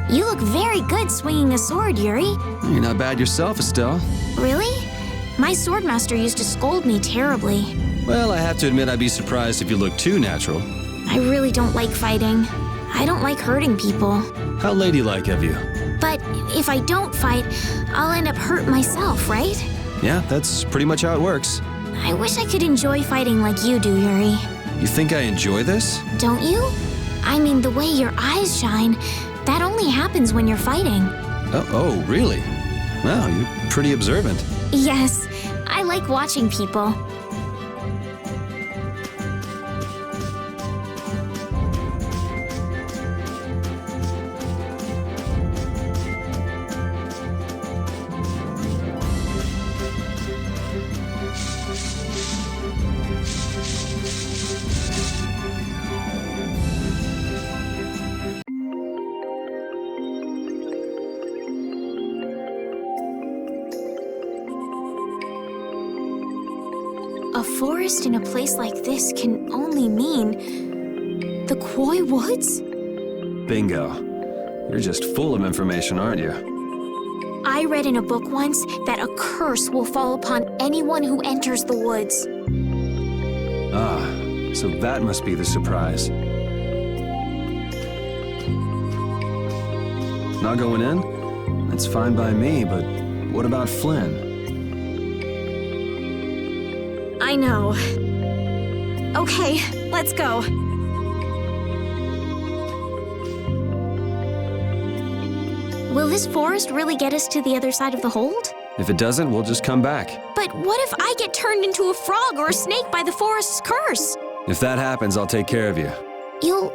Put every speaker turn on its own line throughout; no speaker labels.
You look very good swinging a sword, Yuri.
You're not bad yourself, Estelle.
Really? My swordmaster used to scold me terribly.
Well, I have to admit I'd be surprised if you look too natural.
I really don't like fighting. I don't like hurting people.
How ladylike of you.
But if I don't fight, I'll end up hurt myself, right?
Yeah, that's pretty much how it works.
I wish I could enjoy fighting like you do, Yuri.
You think I enjoy this?
Don't you? I mean, the way your eyes shine, that only happens when you're fighting.
Oh, really? Wow, you're pretty observant.
Yes, I like watching people. A forest in a place like this can only mean the Koi Woods?
Bingo. You're just full of information, aren't you?
I read in a book once that a curse will fall upon anyone who enters the woods.
Ah, so that must be the surprise. Not going in? That's fine by me, but what about Flynn?
I know. Okay, let's go. Will this forest really get us to the other side of the hold?
If it doesn't, we'll just come back.
But what if I get turned into a frog or a snake by the forest's curse?
If that happens, I'll take care of you.
You'll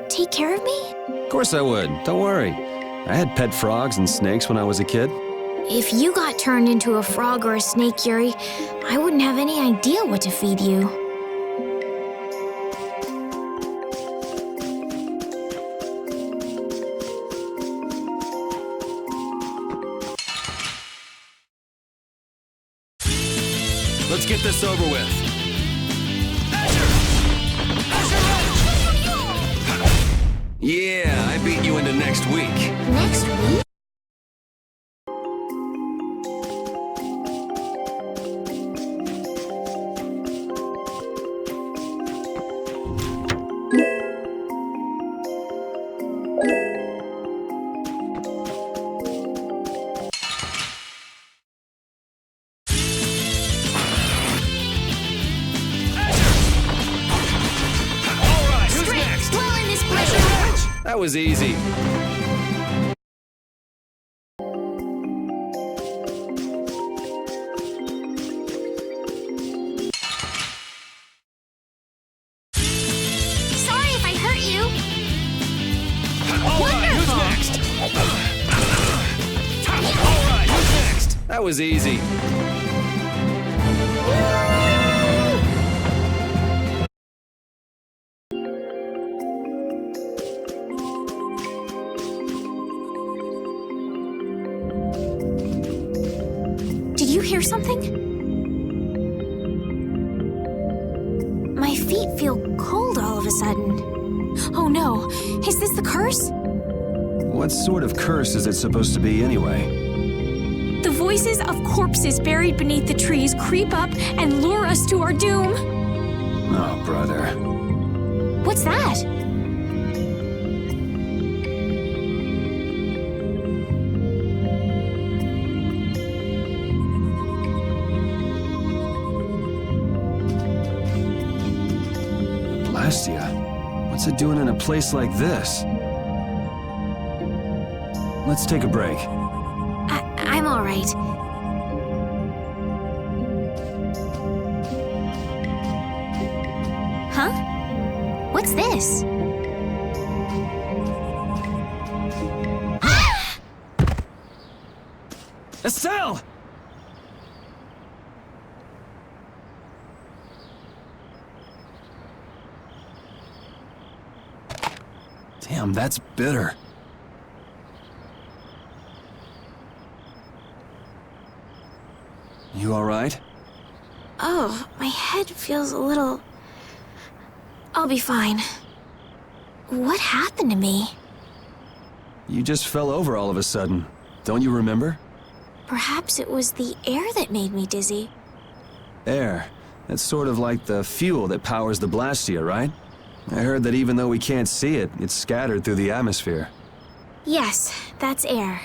take care of me?
Of course I would. Don't worry. I had pet frogs and snakes when I was a kid.
If you got turned into a frog or a snake, Yuri, I wouldn't have any idea what to feed you.
Let's get this over with. Yeah, I beat you into next week.
Next week?
That was easy.
Sorry if I hurt you.
All right, who's next? All right, who's next? That was easy.
Did you hear something? My feet feel cold all of a sudden. Oh no, is this the curse?
What sort of curse is it supposed to be anyway?
The voices of corpses buried beneath the trees creep up and lure us to our doom.
Oh, brother.
What's that?
What's it doing in a place like this? Let's take a break.
I'm all right. Huh? What's this?
Estelle! Damn, that's bitter. You all right?
Oh, my head feels a little... I'll be fine. What happened to me?
You just fell over all of a sudden. Don't you remember?
Perhaps it was the air that made me dizzy.
Air. That's sort of like the fuel that powers the Blastia, right? I heard that even though we can't see it, it's scattered through the atmosphere.
Yes, that's air.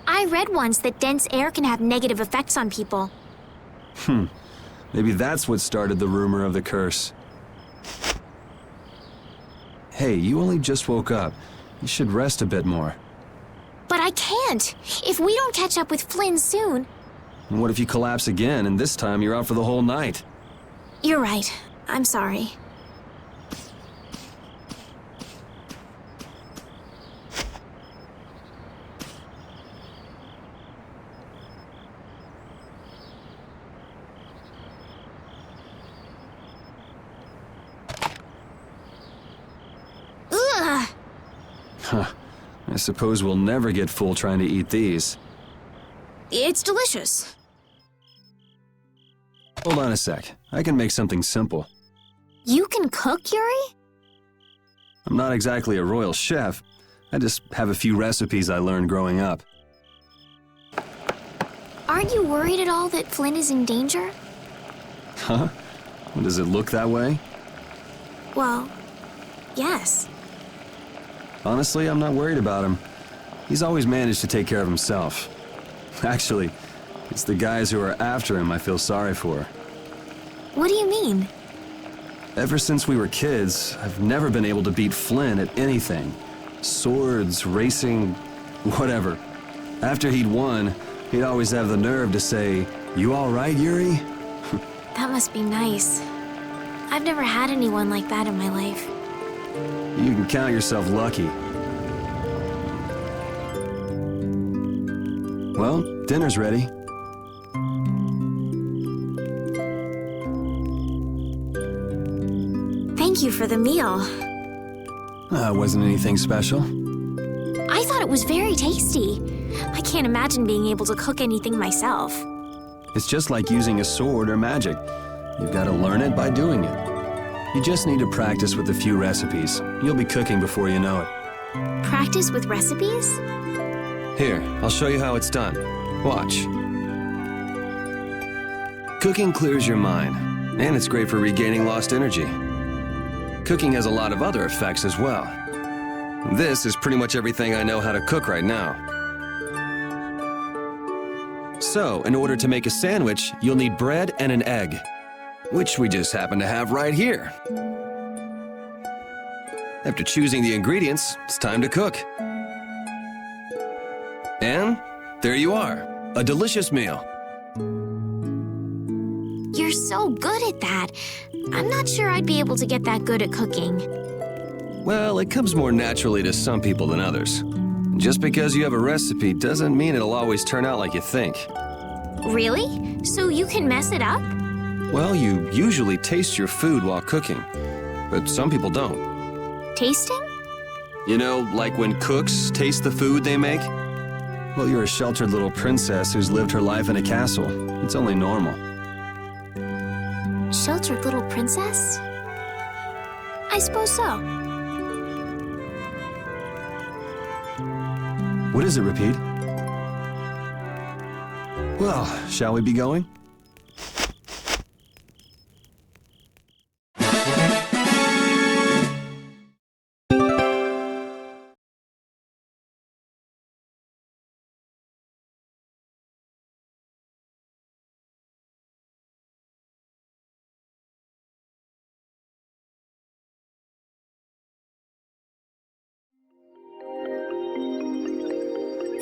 I read once that dense air can have negative effects on people.
Maybe that's what started the rumor of the curse. Hey, you only just woke up. You should rest a bit more.
But I can't! If we don't catch up with Flynn soon...
And what if you collapse again, and this time you're out for the whole night?
You're right. I'm sorry. Ugh!
Huh. I suppose we'll never get full trying to eat these.
It's delicious.
Hold on a sec. I can make something simple.
You can cook, Yuri?
I'm not exactly a royal chef. I just have a few recipes I learned growing up.
Aren't you worried at all that Flynn is in danger?
Huh? Does it look that way?
Well, yes.
Honestly, I'm not worried about him. He's always managed to take care of himself. Actually, it's the guys who are after him I feel sorry for.
What do you mean?
Ever since we were kids, I've never been able to beat Flynn at anything. Swords, racing, whatever. After he'd won, he'd always have the nerve to say, "You all right, Yuri?"
That must be nice. I've never had anyone like that in my life.
You can count yourself lucky. Well, dinner's ready.
Thank you for the meal.
Wasn't anything special.
I thought it was very tasty. I can't imagine being able to cook anything myself.
It's just like using a sword or magic. You've got to learn it by doing it. You just need to practice with a few recipes. You'll be cooking before you know it.
Practice with recipes?
Here, I'll show you how it's done. Watch. Cooking clears your mind, and it's great for regaining lost energy. Cooking has a lot of other effects as well. This is pretty much everything I know how to cook right now. So, in order to make a sandwich, you'll need bread and an egg, which we just happen to have right here. After choosing the ingredients, it's time to cook. And there you are, a delicious meal.
You're so good at that. I'm not sure I'd be able to get that good at cooking.
Well, it comes more naturally to some people than others. Just because you have a recipe doesn't mean it'll always turn out like you think.
Really? So you can mess it up?
Well, you usually taste your food while cooking, but some people don't.
Tasting?
You know, like when cooks taste the food they make? Well, you're a sheltered little princess who's lived her life in a castle. It's only normal.
Sheltered little princess? I suppose so.
What is it, Repeat? Well, shall we be going?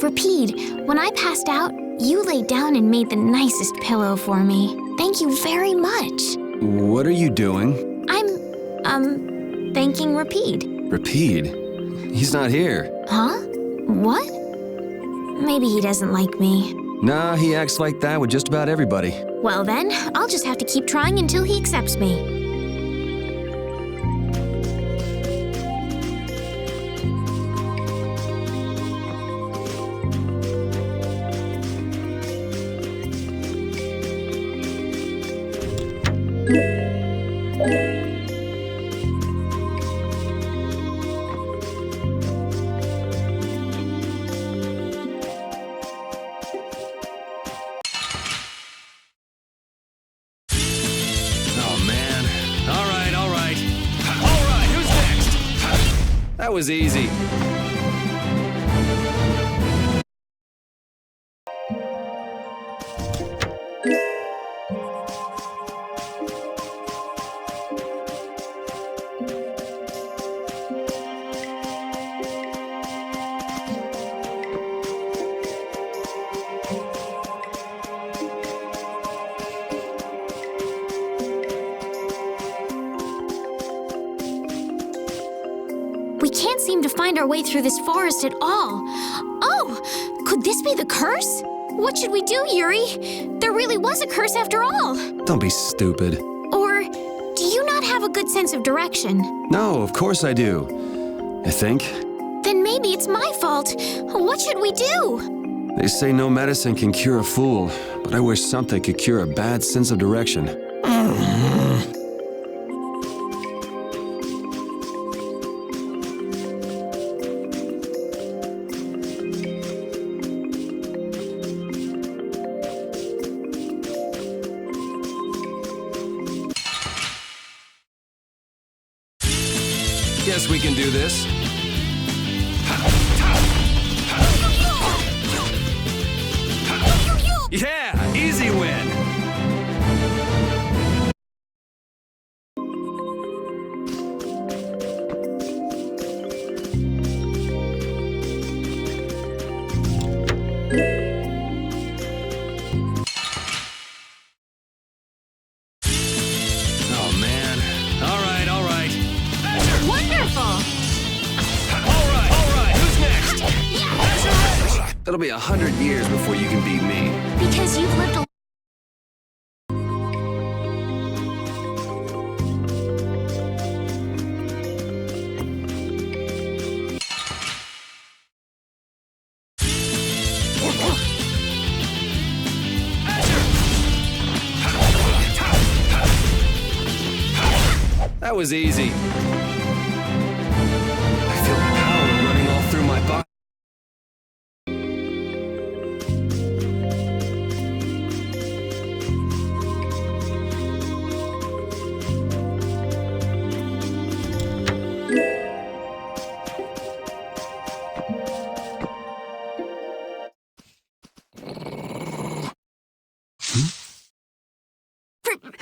Repeat, when I passed out, you laid down and made the nicest pillow for me. Thank you very much.
What are you doing?
I'm, thanking Repeat.
Repeat? He's not here.
Huh? What? Maybe he doesn't like me.
Nah, he acts like that with just about everybody.
Well then, I'll just have to keep trying until he accepts me.
That was easy.
We can't seem to find our way through this forest at all. Oh, could this be the curse? What should we do, Yuri? There really was a curse after all.
Don't be stupid.
Or do you not have a good sense of direction?
No, of course I do. I think.
Then maybe it's my fault. What should we do?
They say no medicine can cure a fool, but I wish something could cure a bad sense of direction. Guess we can do this. Yeah, easy win. Oh man. All right.
Wonderful!
All right, who's next?
Yeah!
It'll be 100 years before you can beat me.
Because you've lived a
That was easy. I feel power running all through my body.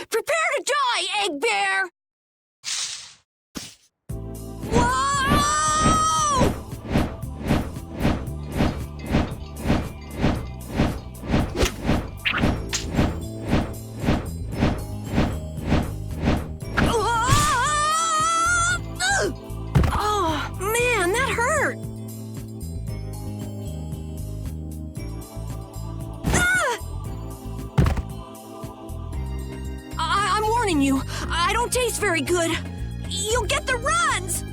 Prepare to die, Egg Bear! Whoa! Oh, man, that hurt! I'm warning you, I don't taste very good. You'll get the runs!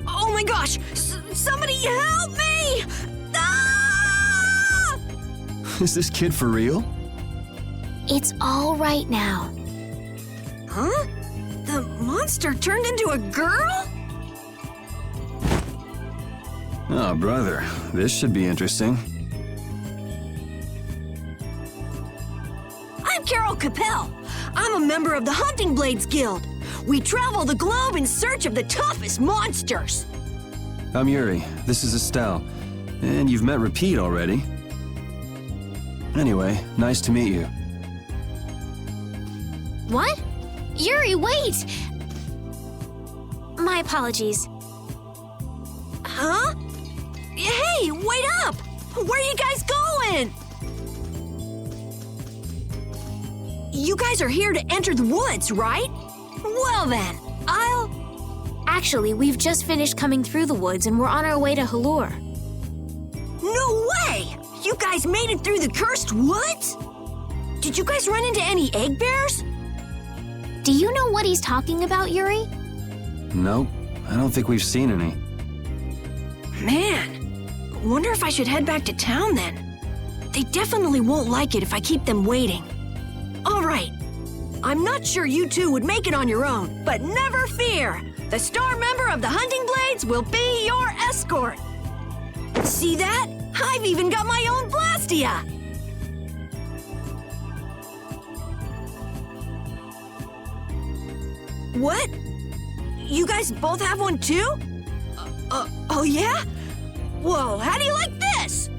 Oh my gosh! Somebody help me! Ah!
Is this kid for real?
It's all right now. Huh? The monster turned into a girl?
Oh, brother. This should be interesting.
I'm Carol Capel. I'm a member of the Hunting Blades Guild. We travel the globe in search of the toughest monsters.
I'm Yuri. This is Estelle. And you've met Repeat already. Anyway, nice to meet you.
What? Yuri, wait! My apologies.
Huh? Hey, wait up! Where are you guys going? You guys are here to enter the woods, right? Well then,
Actually, we've just finished coming through the woods and we're on our way to Halur.
No way! You guys made it through the cursed woods? Did you guys run into any egg bears?
Do you know what he's talking about, Yuri?
Nope, I don't think we've seen any.
Man, wonder if I should head back to town then. They definitely won't like it if I keep them waiting. All right, I'm not sure you two would make it on your own, but never fear. The star member of the Hunting Blades will be your escort. See that? I've even got my own Blastia! What? You guys both have one too? Oh yeah? Whoa, how do you like this?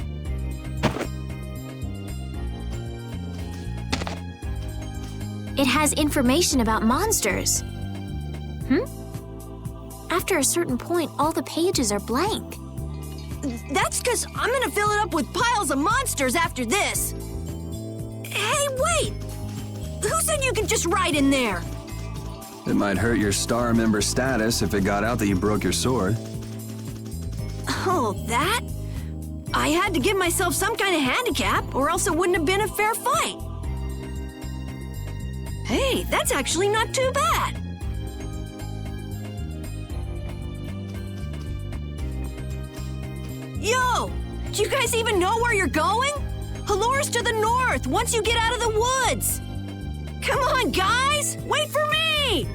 It has information about monsters. After a certain point, all the pages are blank.
That's because I'm gonna fill it up with piles of monsters after this. Hey, wait! Who said you could just write in there?
It might hurt your star member status if it got out that you broke your sword.
Oh, that? I had to give myself some kind of handicap, or else it wouldn't have been a fair fight. Hey, that's actually not too bad. Yo! Do you guys even know where you're going? Halore's to the north, once you get out of the woods. Come on, guys! Wait for me!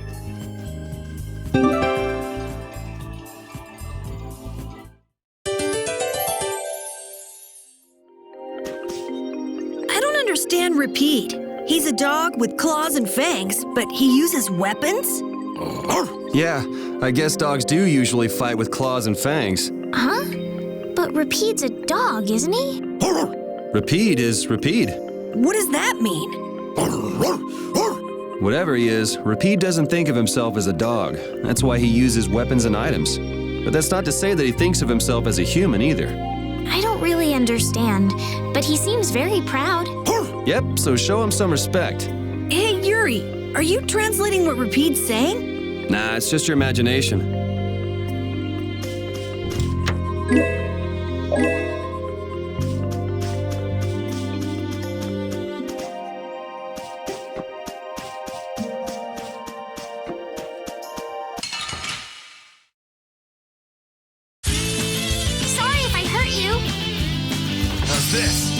I don't understand Repeat. He's a dog with claws and fangs, but he uses weapons?
Yeah, I guess dogs do usually fight with claws and fangs.
Huh? But Repeat's a dog, isn't he?
Rapide is Rapide.
What does that mean?
Whatever he is, Rapide doesn't think of himself as a dog. That's why he uses weapons and items. But that's not to say that he thinks of himself as a human either.
I don't really understand, but he seems very proud.
Yep, so show him some respect.
Hey, Yuri, are you translating what Repeat's saying?
Nah, it's just your imagination.
Sorry if I hurt you.
How's this?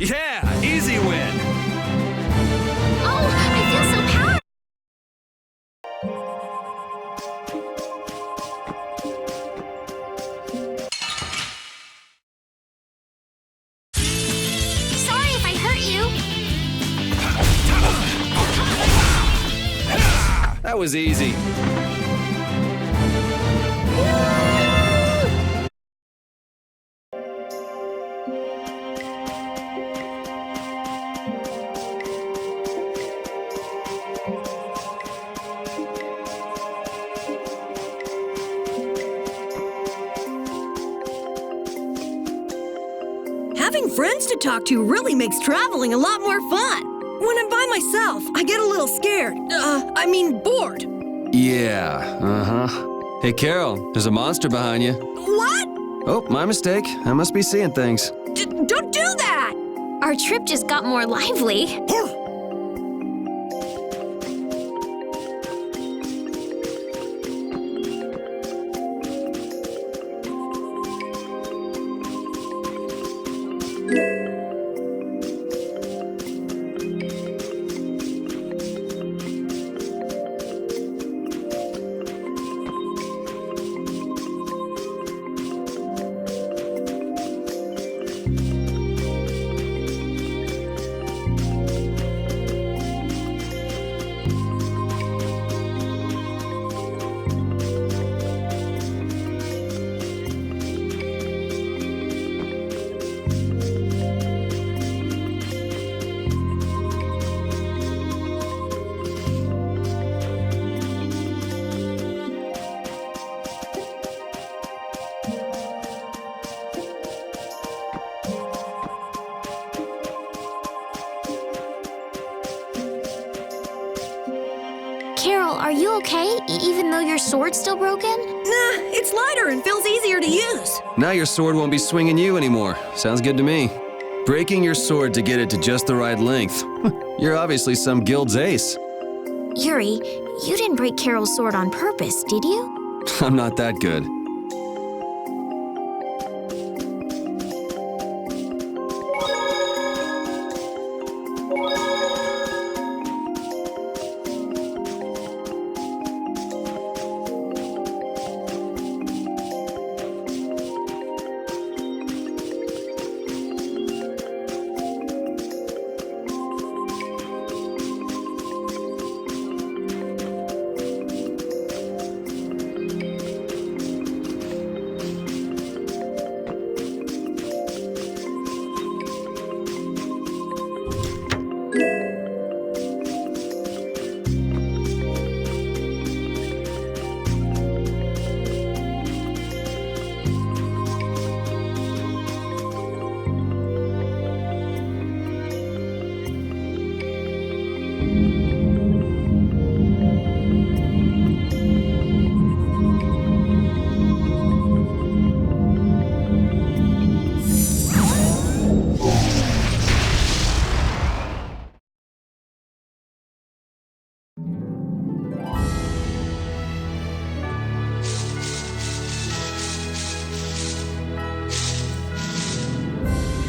Yeah, easy win.
Oh, I feel so powerful. Sorry if I hurt you.
That was easy.
Having friends to talk to really makes traveling a lot more fun. When I'm by myself, I get a little scared. Bored.
Yeah, uh-huh. Hey, Carol, there's a monster behind you.
What?
Oh, my mistake. I must be seeing things.
Don't do that!
Our trip just got more lively. Carol, are you okay, even though your sword's still broken?
Nah, it's lighter and feels easier to use.
Now your sword won't be swinging you anymore. Sounds good to me. Breaking your sword to get it to just the right length. You're obviously some guild's ace.
Yuri, you didn't break Carol's sword on purpose, did you?
I'm not that good.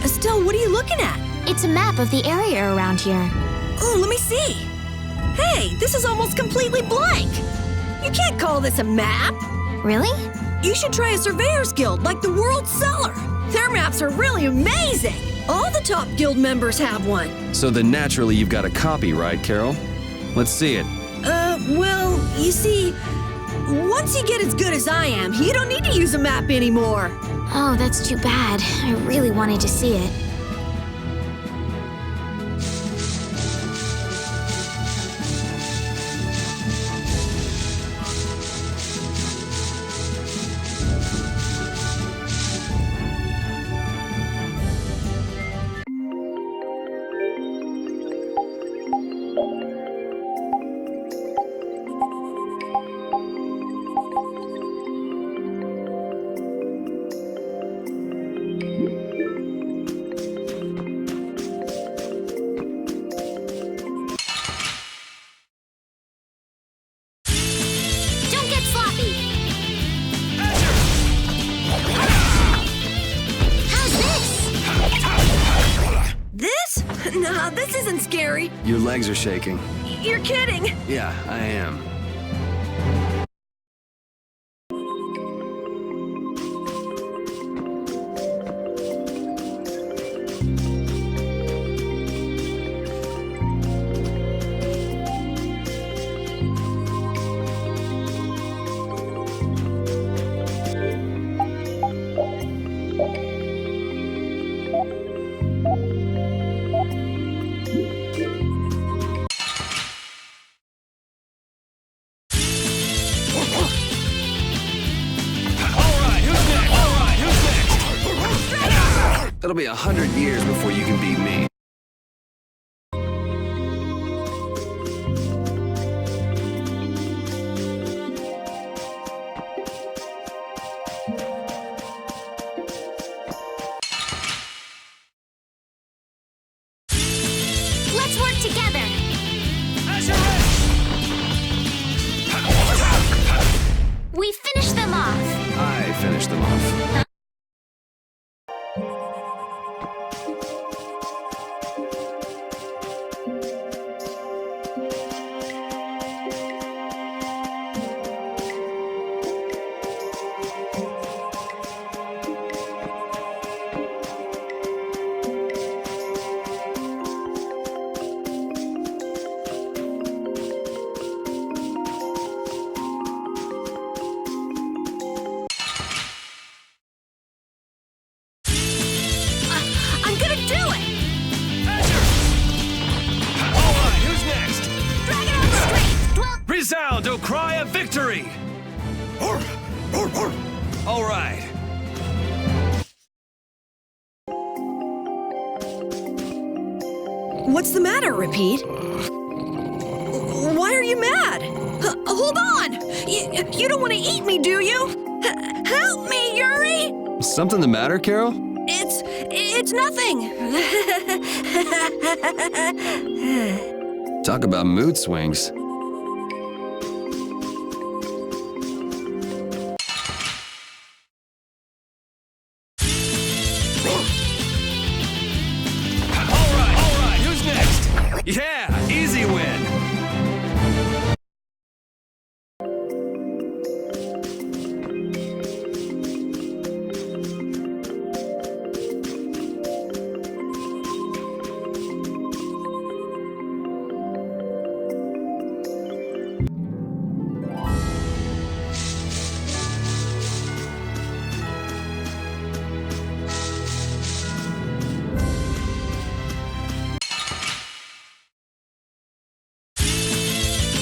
Estelle, what are you looking at?
It's a map of the area around here.
Oh, let me see. Hey, this is almost completely blank. You can't call this a map.
Really?
You should try a surveyor's guild like the World Cellar. Their maps are really amazing. All the top guild members have one.
So then naturally you've got a copy, right, Carol? Let's see it.
Well, you see, once you get as good as I am, you don't need to use a map anymore.
Oh, that's too bad. I really wanted to see it. Don't get sloppy! How's this?
This? Nah, this isn't scary.
Your legs are shaking.
You're kidding.
Yeah, I am. It'll be 100 years before you can beat me.
Let's work together! We finished them off!
I finished them off.
I'm gonna do it!
Alright, who's next?
Drag it out straight!
Resound, O cry of victory! Alright.
What's the matter, Repeat? Why are you mad? Hold on! You don't want to eat me, do you? Help me, Yuri!
Something the matter, Carol?
It's nothing.
Talk about mood swings.
All right, who's next? Yeah, easy win.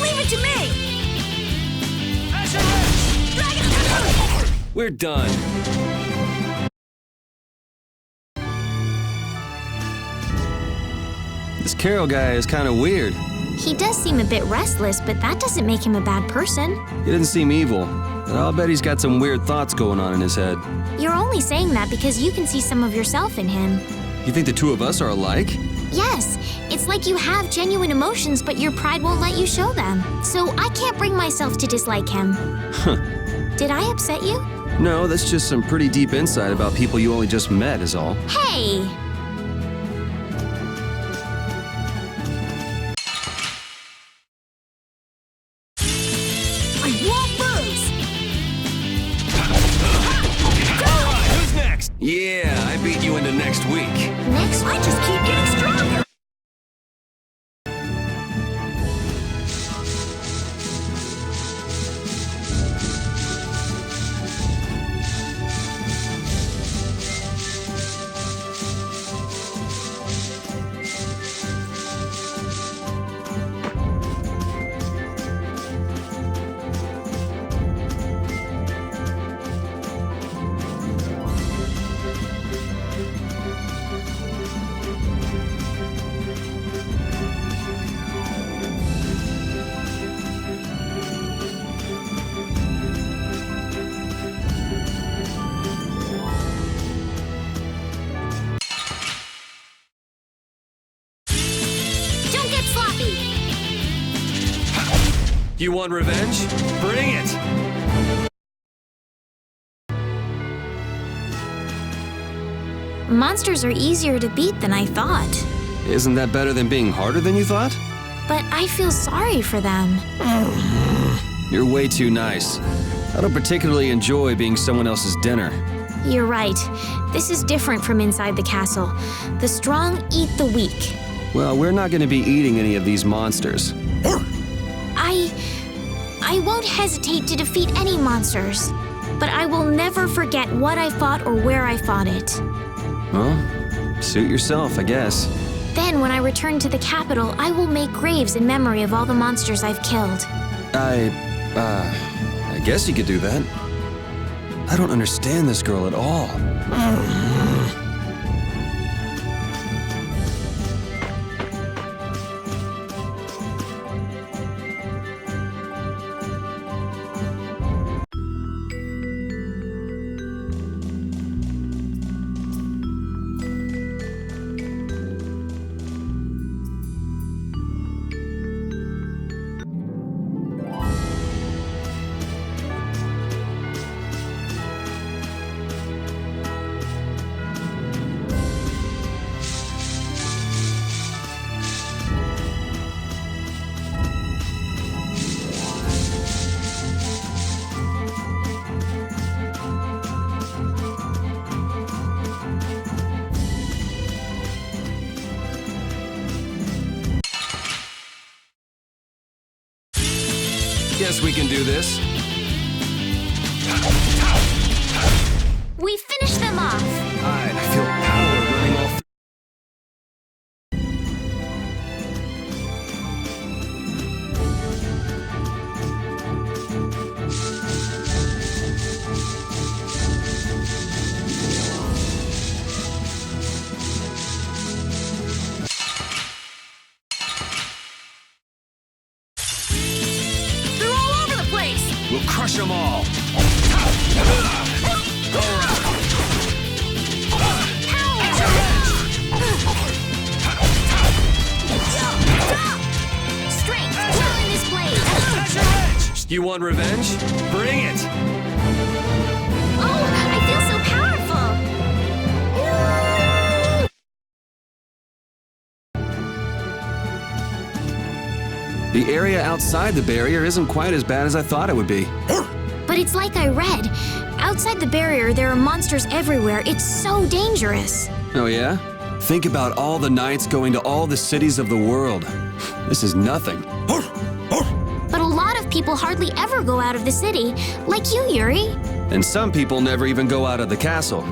Leave it to me.
We're done. This Carol guy is kind of weird.
He does seem a bit restless, but that doesn't make him a bad person.
He doesn't seem evil, but I'll bet he's got some weird thoughts going on in his head.
You're only saying that because you can see some of yourself in him.
You think the two of us are alike?
Yes, it's like you have genuine emotions, but your pride won't let you show them. So I can't bring myself to dislike him.
Huh.
Did I upset you?
No, that's just some pretty deep insight about people you only just met is all.
Hey!
I won't lose.
All right, who's next?
Yeah, I beat you into next week.
Next
I just keep getting stronger.
Don't get sloppy!
You want revenge?
Bring it.
Monsters are easier to beat than I thought.
Isn't that better than being harder than you thought?
But I feel sorry for them.
You're way too nice. I don't particularly enjoy being someone else's dinner.
You're right. This is different from inside the castle. The strong eat the weak.
Well, we're not going to be eating any of these monsters.
I won't hesitate to defeat any monsters. But I will never forget what I fought or where I fought it.
Well, suit yourself, I guess.
Then, when I return to the capital, I will make graves in memory of all the monsters I've killed.
I guess you could do that. I don't understand this girl at all. Guess we can do this.
We finished them off!
I feel power running off.
They're all over the place.
You want revenge? Bring it!
Oh, I feel so powerful!
The area outside the barrier isn't quite as bad as I thought it would be.
But it's like I read. Outside the barrier, there are monsters everywhere. It's so dangerous.
Oh yeah? Think about all the knights going to all the cities of the world. This is nothing.
But a lot of people hardly ever go out of the city, like you, Yuri.
And some people never even go out of the castle.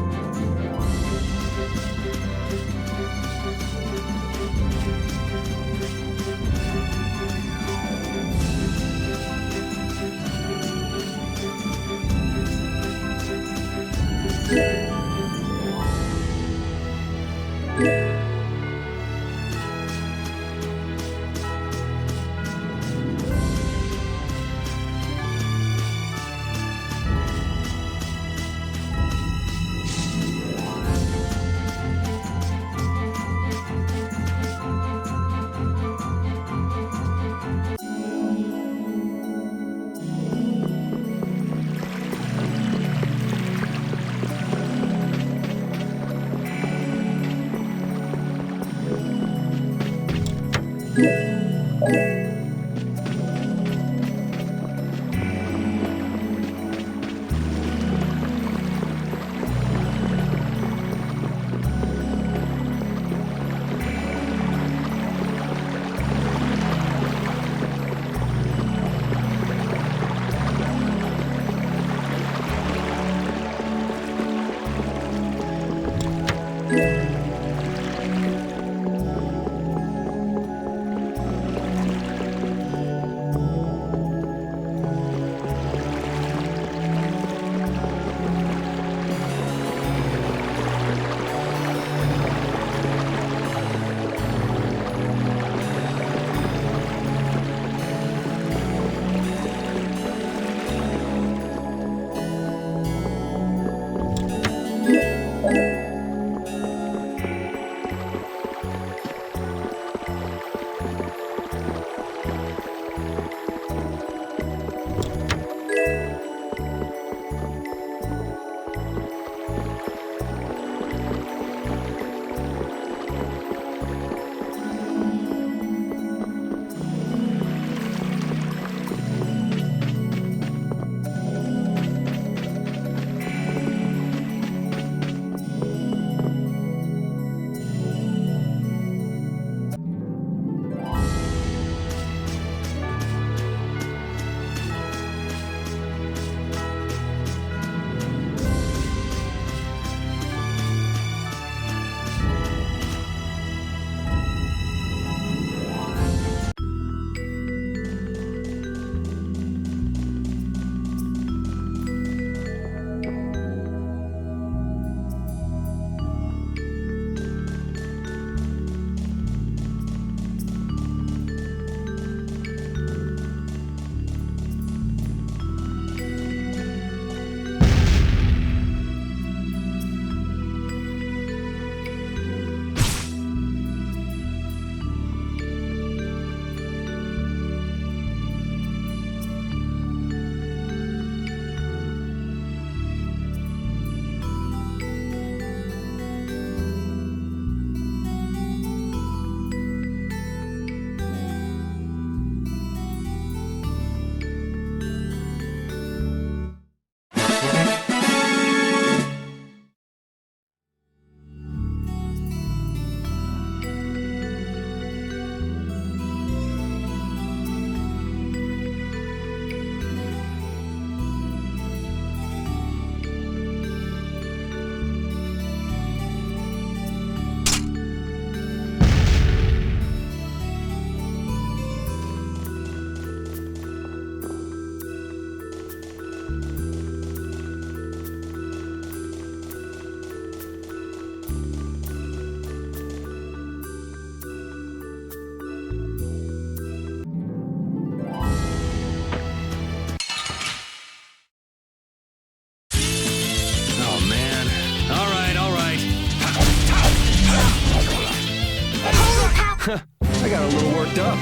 I got a little worked up.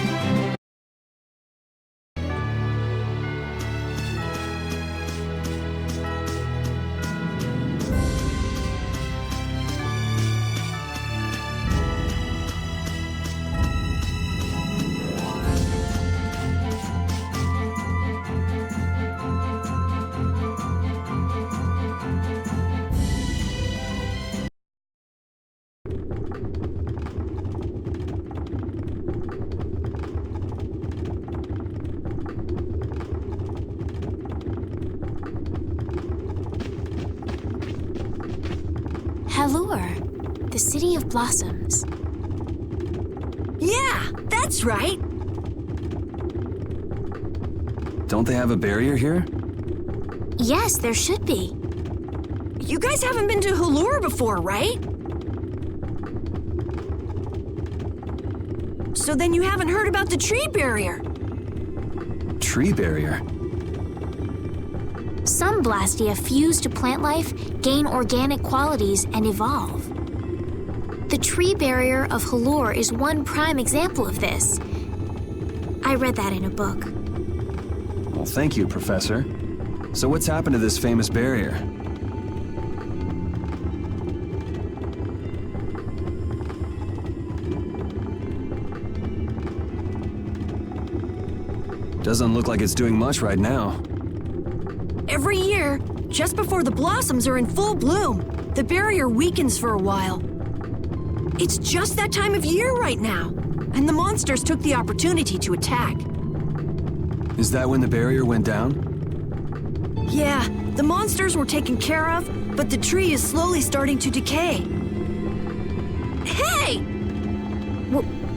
Allure, the city of blossoms.
Yeah, that's right.
Don't they have a barrier here?
Yes, there should be.
You guys haven't been to Halure before, right? So then you haven't heard about the tree barrier.
Tree barrier?
Some Blastia fuse to plant life, gain organic qualities, and evolve. The tree barrier of Halure is one prime example of this. I read that in a book.
Well, thank you, Professor. So what's happened to this famous barrier? Doesn't look like it's doing much right now.
Every year, just before the blossoms are in full bloom, the barrier weakens for a while. It's just that time of year right now, and the monsters took the opportunity to attack.
Is that when the barrier went down?
Yeah, the monsters were taken care of, but the tree is slowly starting to decay. Hey!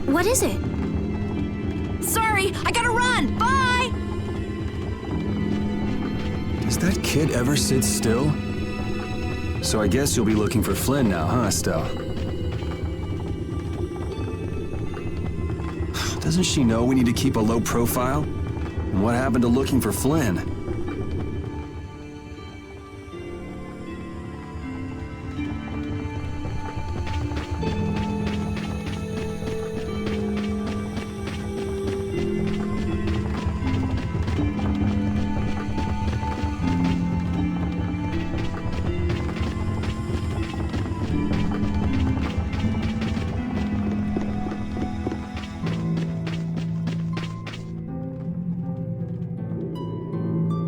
What is it?
Sorry, I gotta run! Bye!
Does that kid ever sit still? So I guess you'll be looking for Flynn now, huh, Estelle? Doesn't she know we need to keep a low profile? And what happened to looking for Flynn?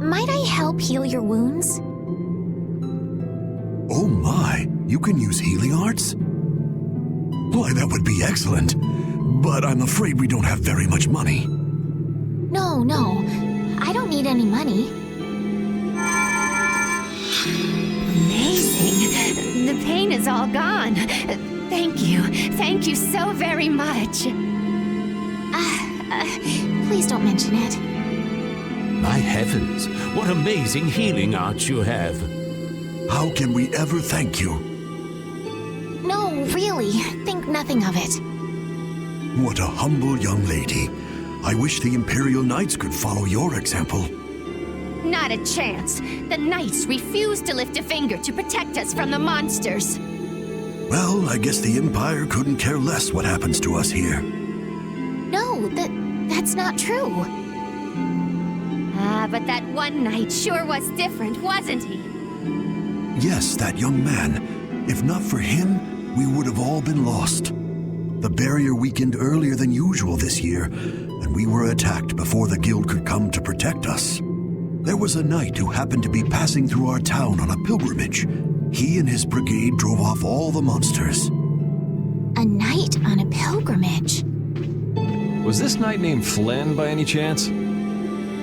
Might I help heal your wounds?
Oh my, you can use healing arts? Why, that would be excellent. But I'm afraid we don't have very much money.
No, I don't need any money.
Amazing. The pain is all gone. Thank you so very much.
Please don't mention it.
My heavens, what amazing healing arts you have.
How can we ever thank you?
No, really, think nothing of it.
What a humble young lady. I wish the Imperial Knights could follow your example.
Not a chance. The Knights refuse to lift a finger to protect us from the monsters.
Well, I guess the Empire couldn't care less what happens to us here.
No, that's not true.
But that one Knight sure was different, wasn't he?
Yes, that young man. If not for him, we would have all been lost. The barrier weakened earlier than usual this year, and we were attacked before the guild could come to protect us. There was a knight who happened to be passing through our town on a pilgrimage. He and his brigade drove off all the monsters.
A knight on a pilgrimage.
Was this knight named Flynn by any chance?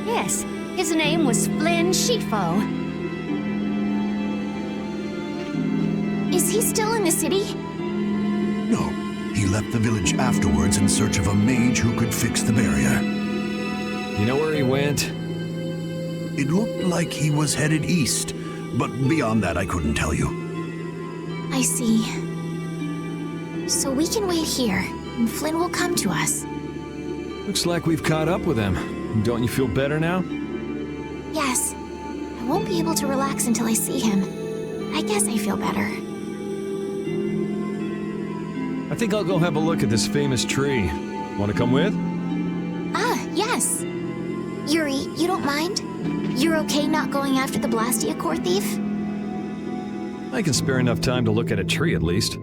Yes, his name was Flynn Shifo.
Is he still in the city?
No, he left the village afterwards in search of a mage who could fix the barrier.
You know where he went?
It looked like he was headed east, but beyond that I couldn't tell you.
I see. So we can wait here, and Flynn will come to us.
Looks like we've caught up with him. Don't you feel better now?
Yes. I won't be able to relax until I see him. I guess I feel better.
I think I'll go have a look at this famous tree. Want to come with?
Yes. Yuri, you don't mind? You're okay not going after the Blastia core thief?
I can spare enough time to look at a tree at least.